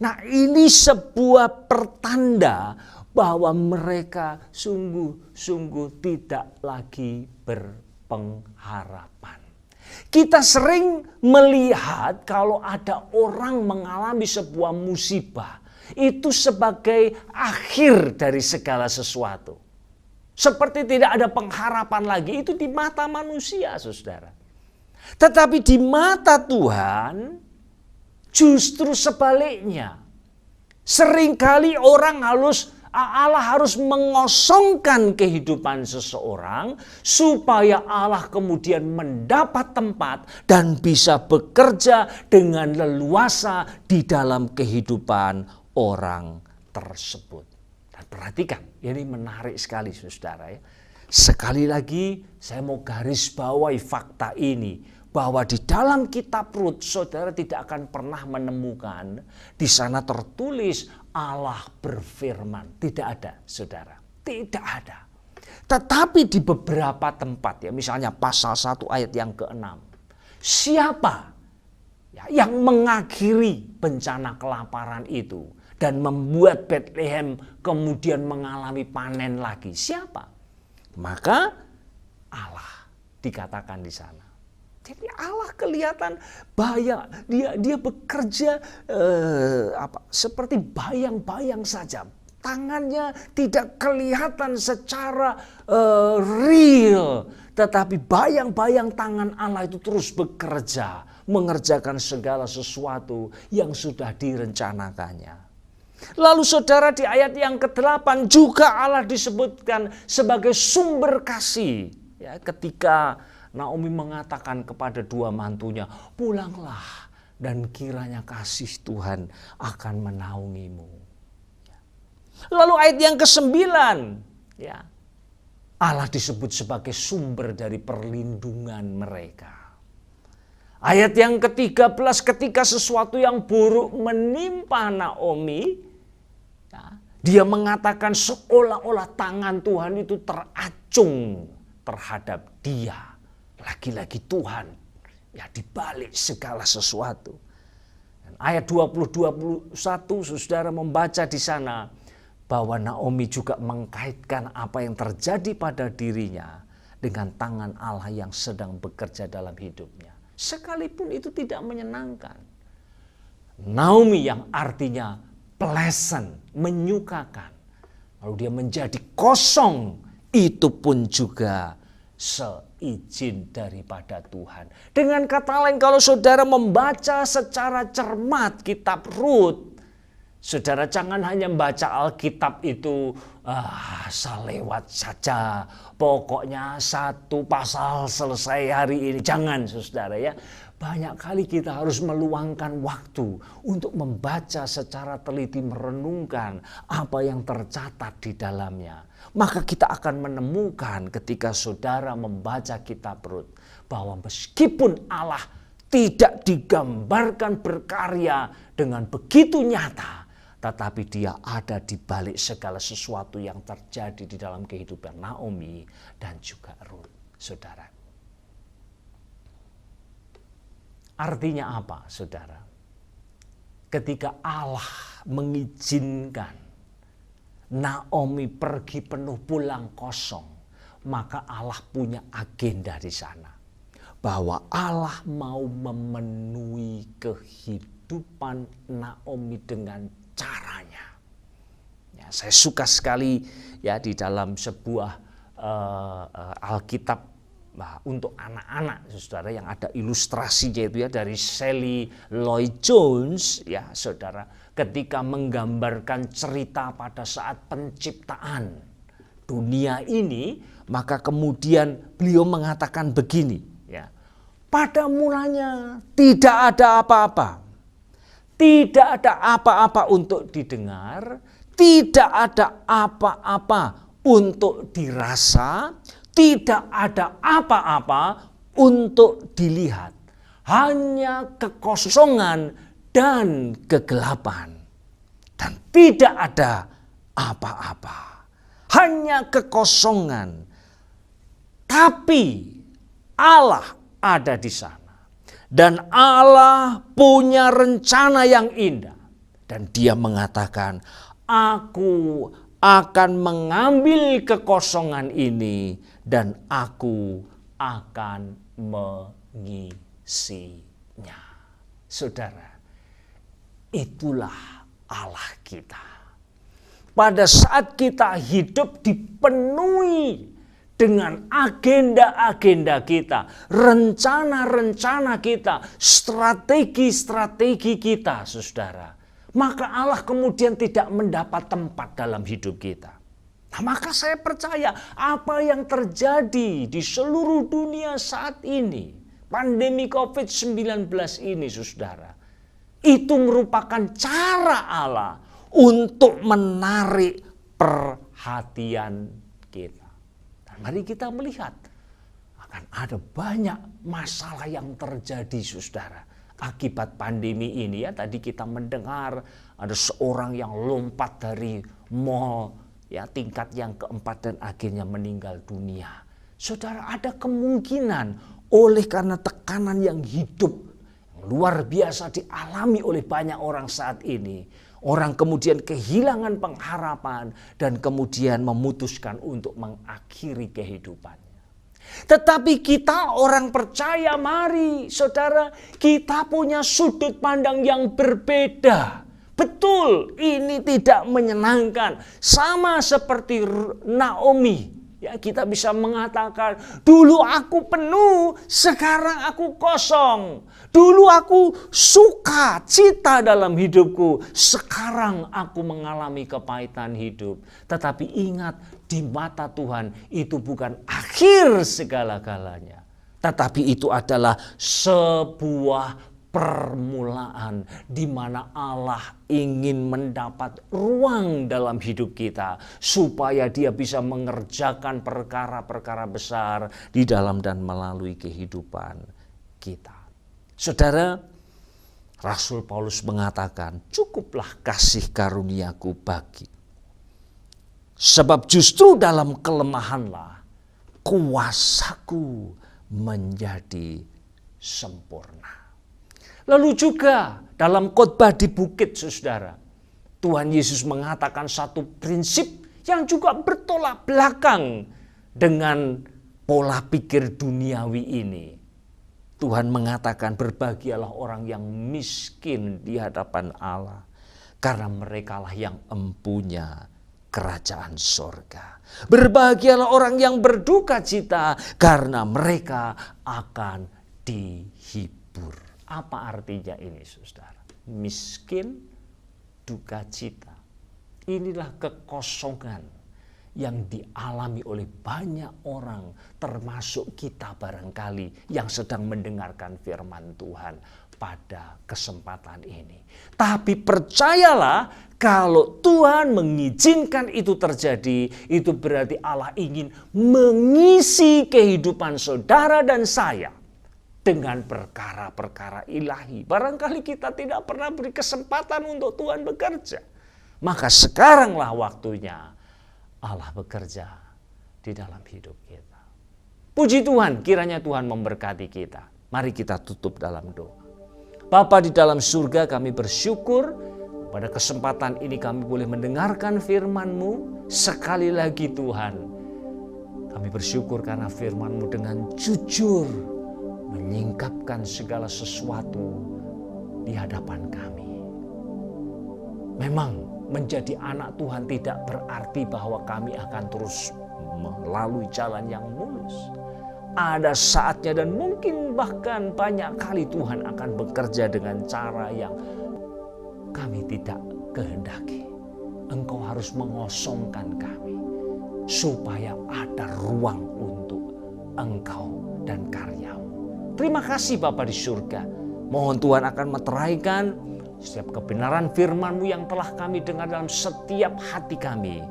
Nah, ini sebuah pertanda bahwa mereka sungguh-sungguh tidak lagi berpengharapan. Kita sering melihat kalau ada orang mengalami sebuah musibah, itu sebagai akhir dari segala sesuatu. Seperti tidak ada pengharapan lagi, itu di mata manusia, saudara. Tetapi di mata Tuhan, justru sebaliknya. Seringkali Allah harus mengosongkan kehidupan seseorang supaya Allah kemudian mendapat tempat dan bisa bekerja dengan leluasa di dalam kehidupan orang tersebut. Dan perhatikan, ini menarik sekali, saudara, ya. Sekali lagi saya mau garis bawahi fakta ini, bahwa di dalam kitab Rut, saudara tidak akan pernah menemukan di sana tertulis Allah berfirman. Tidak ada, saudara. Tidak ada. Tetapi di beberapa tempat, ya, misalnya pasal 1 ayat yang ke-6. Siapa yang mengakhiri bencana kelaparan itu dan membuat Bethlehem kemudian mengalami panen lagi? Siapa? Maka Allah dikatakan di sana. Jadi Allah kelihatan dia bekerja seperti bayang-bayang saja. Tangannya tidak kelihatan secara real, tetapi bayang-bayang tangan Allah itu terus bekerja, mengerjakan segala sesuatu yang sudah direncanakannya. Lalu saudara, di ayat yang ke-8 juga Allah disebutkan sebagai sumber kasih. Ya, ketika Naomi mengatakan kepada dua mantunya, pulanglah dan kiranya kasih Tuhan akan menaungimu. Lalu ayat yang ke-9, ya, Allah disebut sebagai sumber dari perlindungan mereka. Ayat yang ke-13, ketika sesuatu yang buruk menimpa Naomi, ya, dia mengatakan seolah-olah tangan Tuhan itu teracung terhadap dia. Lagi-lagi Tuhan, ya, di balik segala sesuatu. Dan ayat 20-21 saudara membaca di sana bahwa Naomi juga mengkaitkan apa yang terjadi pada dirinya dengan tangan Allah yang sedang bekerja dalam hidupnya. Sekalipun itu tidak menyenangkan. Naomi yang artinya pleasant, menyukakan. Lalu dia menjadi kosong, itu pun juga seizin daripada Tuhan. Dengan kata lain, kalau saudara membaca secara cermat kitab Rut, saudara jangan hanya membaca Alkitab itu asal lewat saja. Pokoknya satu pasal selesai hari ini. Jangan, saudara, ya. Banyak kali kita harus meluangkan waktu untuk membaca secara teliti, merenungkan apa yang tercatat di dalamnya. Maka kita akan menemukan ketika saudara membaca kitab Rut bahwa meskipun Allah tidak digambarkan berkarya dengan begitu nyata, tetapi dia ada di balik segala sesuatu yang terjadi di dalam kehidupan Naomi dan juga Rut, saudara. Artinya apa, saudara? Ketika Allah mengizinkan Naomi pergi penuh pulang kosong, maka Allah punya agenda di sana. Bahwa Allah mau memenuhi kehidupan Naomi dengan caranya. Ya, saya suka sekali ya di dalam sebuah Alkitab untuk anak-anak, saudara, yang ada ilustrasinya itu ya dari Shelley Lloyd Jones, ya saudara, ketika menggambarkan cerita pada saat penciptaan dunia ini, maka kemudian beliau mengatakan begini, ya, pada mulanya tidak ada apa-apa, tidak ada apa-apa untuk didengar, tidak ada apa-apa untuk dirasa, tidak ada apa-apa untuk dilihat. Hanya kekosongan dan kegelapan. Dan tidak ada apa-apa. Hanya kekosongan. Tapi Allah ada di sana. Dan Allah punya rencana yang indah. Dan Dia mengatakan, aku akan mengambil kekosongan ini dan aku akan mengisinya. Saudara, itulah Allah kita. Pada saat kita hidup dipenuhi dengan agenda-agenda kita, rencana-rencana kita, strategi-strategi kita, saudara, maka Allah kemudian tidak mendapat tempat dalam hidup kita. Nah, maka saya percaya apa yang terjadi di seluruh dunia saat ini, pandemi COVID-19 ini, saudara, itu merupakan cara Allah untuk menarik perhatian kita. Dan mari kita melihat akan ada banyak masalah yang terjadi, saudara, akibat pandemi ini. Ya, tadi kita mendengar ada seorang yang lompat dari mall ya tingkat yang keempat dan akhirnya meninggal dunia. Saudara, ada kemungkinan oleh karena tekanan yang hidup yang luar biasa dialami oleh banyak orang saat ini, orang kemudian kehilangan pengharapan dan kemudian memutuskan untuk mengakhiri kehidupannya. Tetapi kita orang percaya, mari saudara, kita punya sudut pandang yang berbeda. Betul, ini tidak menyenangkan. Sama seperti Naomi. Ya, kita bisa mengatakan, dulu aku penuh, sekarang aku kosong. Dulu aku suka cita dalam hidupku, sekarang aku mengalami kepahitan hidup. Tetapi ingat, di mata Tuhan itu bukan akhir segala-galanya. Tetapi itu adalah sebuah permulaan di mana Allah ingin mendapat ruang dalam hidup kita supaya Dia bisa mengerjakan perkara-perkara besar di dalam dan melalui kehidupan kita. Saudara, Rasul Paulus mengatakan, cukuplah kasih karuniaku bagi. Sebab justru dalam kelemahanlah kuasaku menjadi sempurna. Lalu juga dalam khotbah di bukit, saudara, Tuhan Yesus mengatakan satu prinsip yang juga bertolak belakang dengan pola pikir duniawi ini. Tuhan mengatakan, berbahagialah orang yang miskin di hadapan Allah, karena merekalah yang empunya kerajaan sorga. Berbahagialah orang yang berduka cita, karena mereka akan dihibur. Apa artinya ini, saudara? Miskin, duka cita. Inilah kekosongan yang dialami oleh banyak orang, termasuk kita barangkali yang sedang mendengarkan firman Tuhan pada kesempatan ini. Tapi percayalah, kalau Tuhan mengizinkan itu terjadi, itu berarti Allah ingin mengisi kehidupan saudara dan saya dengan perkara-perkara ilahi. Barangkali kita tidak pernah beri kesempatan untuk Tuhan bekerja. Maka sekaranglah waktunya Allah bekerja di dalam hidup kita. Puji Tuhan, kiranya Tuhan memberkati kita. Mari kita tutup dalam doa. Bapa di dalam surga, kami bersyukur Pada kesempatan ini kami boleh mendengarkan firman-Mu sekali lagi Tuhan. Kami bersyukur karena firman-Mu dengan jujur menyingkapkan segala sesuatu di hadapan kami. Memang menjadi anak Tuhan tidak berarti bahwa kami akan terus melalui jalan yang mulus. Ada saatnya dan mungkin bahkan banyak kali Tuhan akan bekerja dengan cara yang kami tidak kehendaki. Engkau harus mengosongkan kami supaya ada ruang untuk Engkau dan karya-Mu. Terima kasih Bapa di surga. Mohon Tuhan akan meteraikan setiap kebenaran firman-Mu yang telah kami dengar dalam setiap hati kami.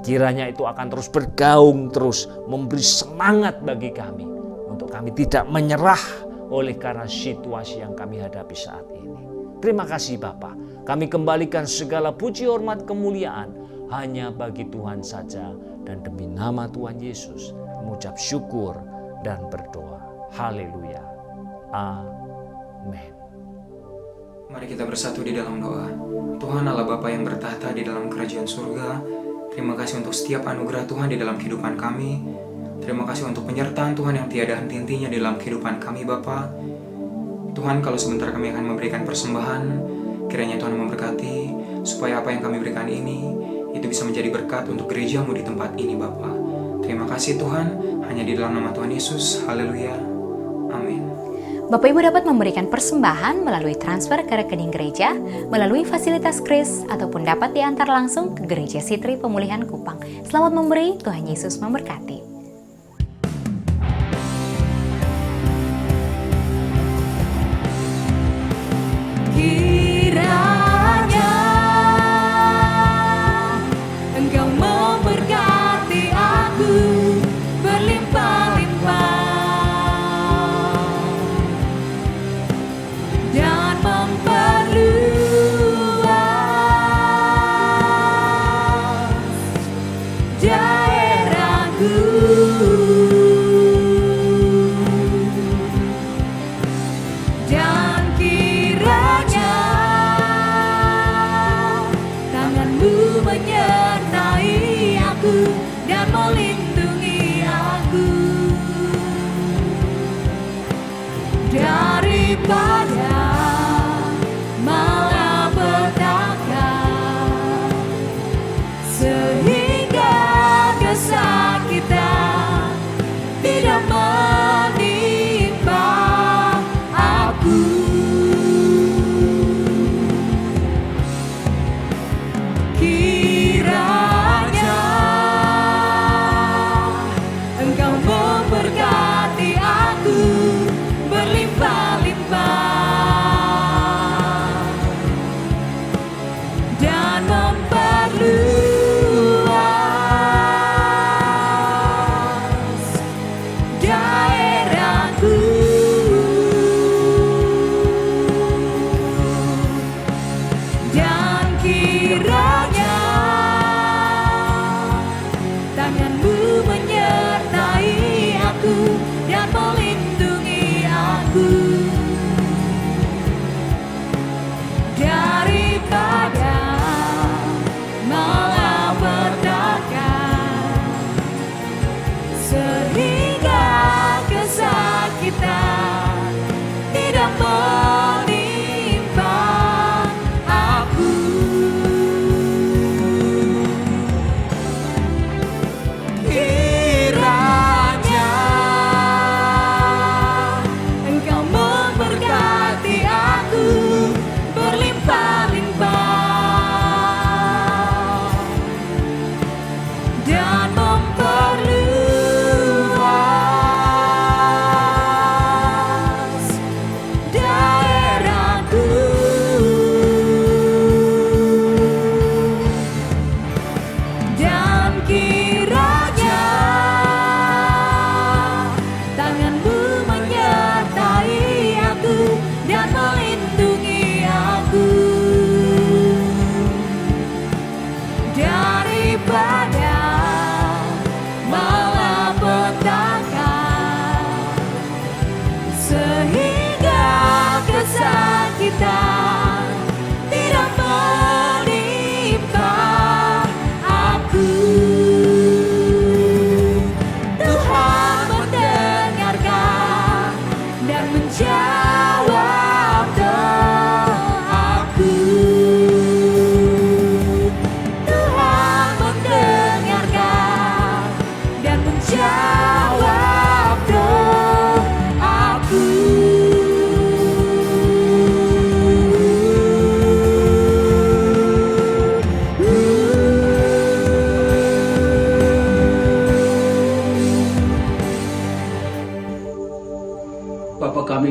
Kiranya itu akan terus bergaung, terus memberi semangat bagi kami untuk kami tidak menyerah oleh karena situasi yang kami hadapi saat ini. Terima kasih Bapa. Kami kembalikan segala puji, hormat, kemuliaan hanya bagi Tuhan saja. Dan demi nama Tuhan Yesus mengucap syukur dan berdoa. Haleluya. Amin. Mari kita bersatu di dalam doa. Tuhan Allah Bapa yang bertahta di dalam kerajaan surga, terima kasih untuk setiap anugerah Tuhan di dalam kehidupan kami. Terima kasih untuk penyertaan Tuhan yang tiada henti-hentinya di dalam kehidupan kami Bapa. Tuhan, kalau sebentar kami akan memberikan persembahan, kiranya Tuhan memberkati supaya apa yang kami berikan ini itu bisa menjadi berkat untuk gereja-Mu di tempat ini Bapa. Terima kasih Tuhan, hanya di dalam nama Tuhan Yesus. Haleluya. Amin. Bapak Ibu dapat memberikan persembahan melalui transfer ke rekening gereja, melalui fasilitas KRIS, ataupun dapat diantar langsung ke Gereja Sitri Pemulihan Kupang. Selamat memberi, Tuhan Yesus memberkati. Kiranya Engkau memberkati aku berlimpah-limpah dan memperluas daerahku, dan kiranya tangan-Mu menyertai aku dan melindungi aku daripada malapetaka, sehingga kesakitan tidak menimpa aku. Kiranya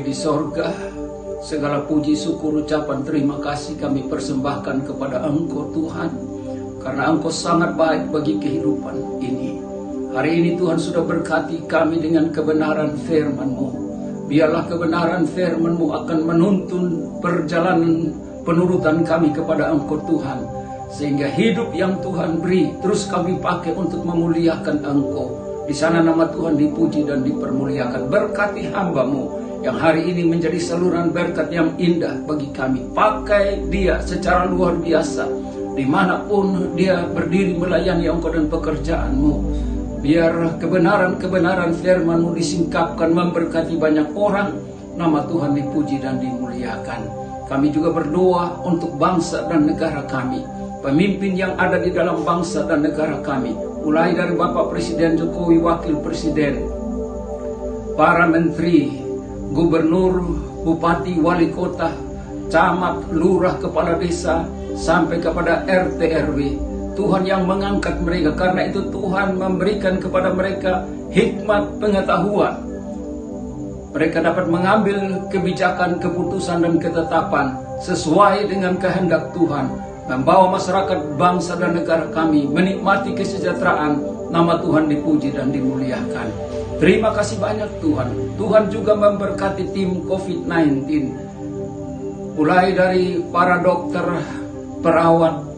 di sorga, segala puji syukur ucapan terima kasih kami persembahkan kepada Engkau Tuhan, karena Engkau sangat baik bagi kehidupan ini. Hari ini Tuhan sudah berkati kami dengan kebenaran firman-Mu. Biarlah kebenaran firman-Mu akan menuntun perjalanan penurutan kami kepada Engkau Tuhan, sehingga hidup yang Tuhan beri terus kami pakai untuk memuliakan Engkau. Di sana nama Tuhan dipuji dan dipermuliakan. Berkati hamba-Mu yang hari ini menjadi saluran berkat yang indah bagi kami. Pakai dia secara luar biasa dimanapun dia berdiri melayani Engkau dan pekerjaan-Mu. Biar kebenaran-kebenaran firman-Mu disingkapkan memberkati banyak orang. Nama Tuhan dipuji dan dimuliakan. Kami juga berdoa untuk bangsa dan negara kami, pemimpin yang ada di dalam bangsa dan negara kami, mulai dari Bapak Presiden Jokowi, Wakil Presiden, para menteri, gubernur, bupati, wali kota, camat, lurah, kepala desa, sampai kepada RT RW. Tuhan yang mengangkat mereka, karena itu Tuhan memberikan kepada mereka hikmat pengetahuan. Mereka dapat mengambil kebijakan, keputusan dan ketetapan sesuai dengan kehendak Tuhan, membawa masyarakat, bangsa dan negara kami menikmati kesejahteraan. Nama Tuhan dipuji dan dimuliakan. Terima kasih banyak Tuhan. Tuhan juga memberkati tim COVID-19, mulai dari para dokter, perawat.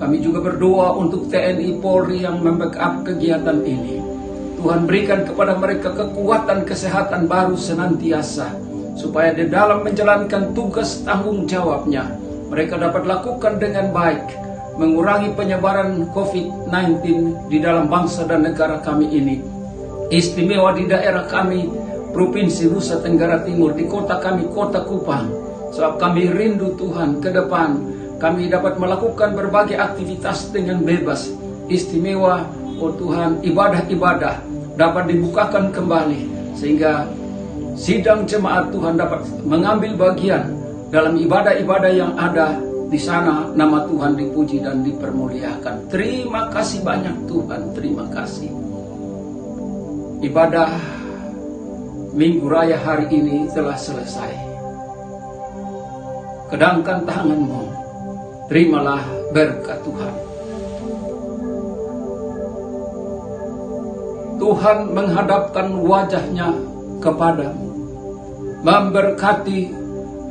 Kami juga berdoa untuk TNI Polri yang membackup kegiatan ini. Tuhan berikan kepada mereka kekuatan kesehatan baru senantiasa, supaya di dalam menjalankan tugas tanggung jawabnya, mereka dapat lakukan dengan baik, mengurangi penyebaran COVID-19 di dalam bangsa dan negara kami ini. Istimewa di daerah kami, Provinsi Nusa Tenggara Timur, di kota kami, Kota Kupang. Sebab kami rindu Tuhan ke depan, kami dapat melakukan berbagai aktivitas dengan bebas. Istimewa, oh Tuhan, ibadah-ibadah dapat dibukakan kembali, sehingga sidang jemaat Tuhan dapat mengambil bagian dalam ibadah-ibadah yang ada di sana. Nama Tuhan dipuji dan dipermuliakan. Terima kasih banyak Tuhan, terima kasih. Ibadah Minggu Raya hari ini telah selesai. Kedangkan tangan-Mu, terimalah berkat Tuhan. Tuhan menghadapkan wajah-Nya kepadamu, memberkati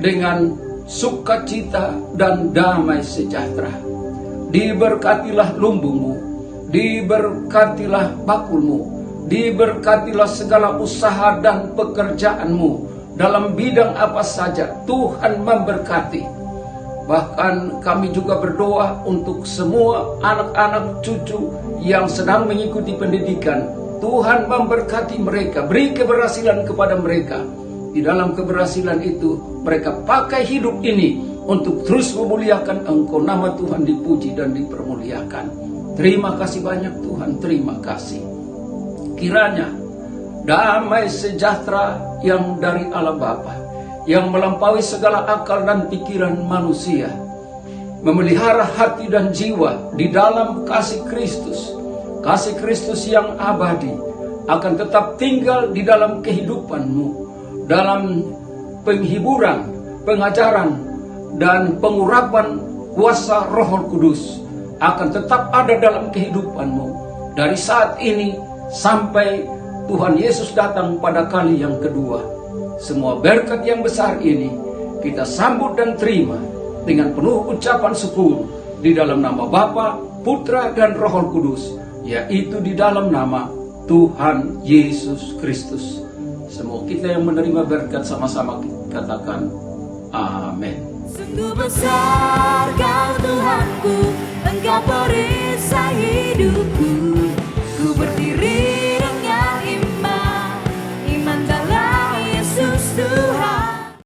dengan sukacita dan damai sejahtera. Diberkatilah lumbungmu, diberkatilah bakulmu, diberkatilah segala usaha dan pekerjaanmu. Dalam bidang apa saja Tuhan memberkati. Bahkan kami juga berdoa untuk semua anak-anak cucu yang sedang mengikuti pendidikan. Tuhan memberkati mereka, beri keberhasilan kepada mereka. Di dalam keberhasilan itu, mereka pakai hidup ini untuk terus memuliakan Engkau. Nama Tuhan dipuji dan dipermuliakan. Terima kasih banyak Tuhan, terima kasih. Kiranya damai sejahtera yang dari Allah Bapa, yang melampaui segala akal dan pikiran manusia, memelihara hati dan jiwa di dalam kasih Kristus. Kasih Kristus yang abadi akan tetap tinggal di dalam kehidupanmu, dalam penghiburan, pengajaran, dan pengurapan kuasa Roh Kudus akan tetap ada dalam kehidupanmu dari saat ini sampai Tuhan Yesus datang pada kali yang kedua. Semua berkat yang besar ini kita sambut dan terima dengan penuh ucapan syukur di dalam nama Bapa, Putra, dan Roh Kudus, yaitu di dalam nama Tuhan Yesus Kristus. Semua kita yang menerima berkat sama-sama katakan amin. Sungguh besar Kau Tuhanku, Engkau perisai hidupku.